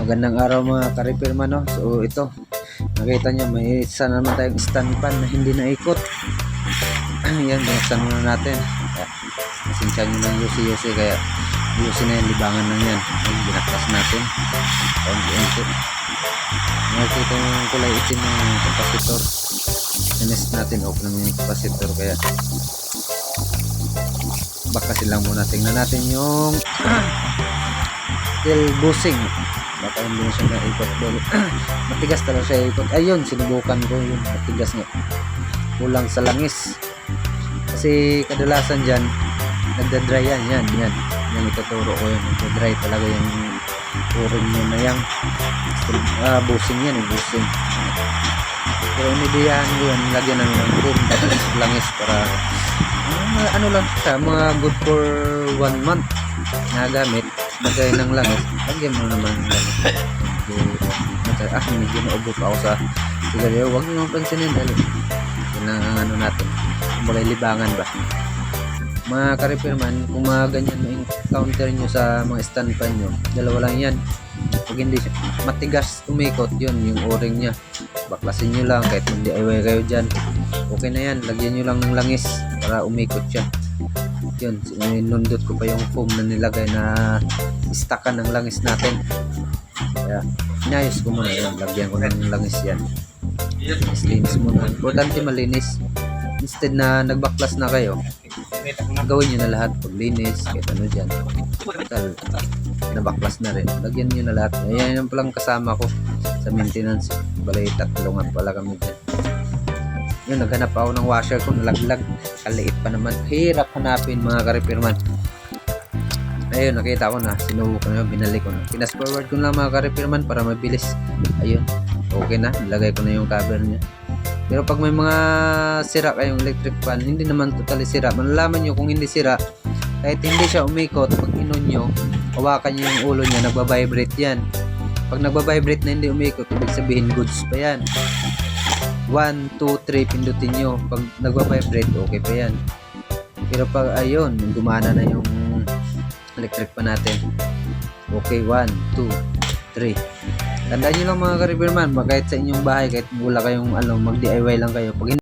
Magandang araw mga ka-repairman, no? So ito, nakita nyo may isa naman tayong stand pan na hindi naikot. Yan, binuksan muna natin. Pasensya nyo ng yusi-yusi, kaya yusi na yan, libangan lang yan. Yan, binaklas natin unti-unti. Nakikita yung kulay itim ng kapasitor. Sinest natin, open naman yung kapasitor, kaya bakasin lang muna. Tingnan natin yung steel bushing, baka hindi na siya naikot dahil matigas talaga siya ikot. Ayun, sinubukan ko yung matigas nga, kulang sa langis kasi kadalasan dyan nagdadry yan yung ituturo ko yun, nagdadry talaga yung o-ring nyo na yung bushing yan, bushing. Pero inidiyahan ko yun, lagyan namin ng foam tapos langis para ano lang siya, mga good for 1 month na gamit. Bagay ng langis, lagyan mo naman ng langis. Medyo naubot ako sa sigarilyo. Huwag nyo naman pansinin dahil yun ang ano natin, kumbaga libangan ba. Mga ka-repairman, kung mga ganyan ma-encounter nyo sa mga stand pan nyo, dalawa lang yan. Pag hindi siya matigas umikot, yun yung o-ring nya, baklasin nyo lang kahit mag-DIY kayo dyan, okay na yan. Lagyan nyo lang ng langis para umikot siya. Yun, nundot ko pa yung foam na nilagay na istakan ng langis natin, kaya inayos ko muna yan, lagyan ko ng langis yan. Linis muna, importante malinis. Instead na nagbaklas na kayo, gawin nyo na lahat paglinis kahit ano dyan, total nabaklas na rin, lagyan nyo na lahat. Ayan yung palang kasama ko sa maintenance, balay tatlongan pala kami dyan. Yun, naghanap ako ng washer ko, nalaglag, kaliit pa naman, hirap hanapin mga ka-repairman. Ayun, nakita ko na, sinubukan ko, binalik ko na, pinas forward ko lang mga ka-repairman para mabilis. Ayun, okay na, nilagay ko na yung cover nya. Pero pag may mga sira kayong electric fan, hindi naman totally sira, malalaman nyo kung hindi sira kahit hindi siya umikot. Pag inon nyo, hawakan nyo yung ulo nya, nagbabibrate yan. Pag nagbabibrate na hindi umikot, ibig sabihin goods pa yan. 1, 2, 3 pindutin nyo. Pag nagbabibrate, okay pa yan. Pero pag ayun, gumana na yung electric pa natin, okay, 1, 2, 3. Tandaan nyo lang mga ka-repairman, kahit sa inyong bahay, kahit wala kayong mag-DIY lang kayo, pag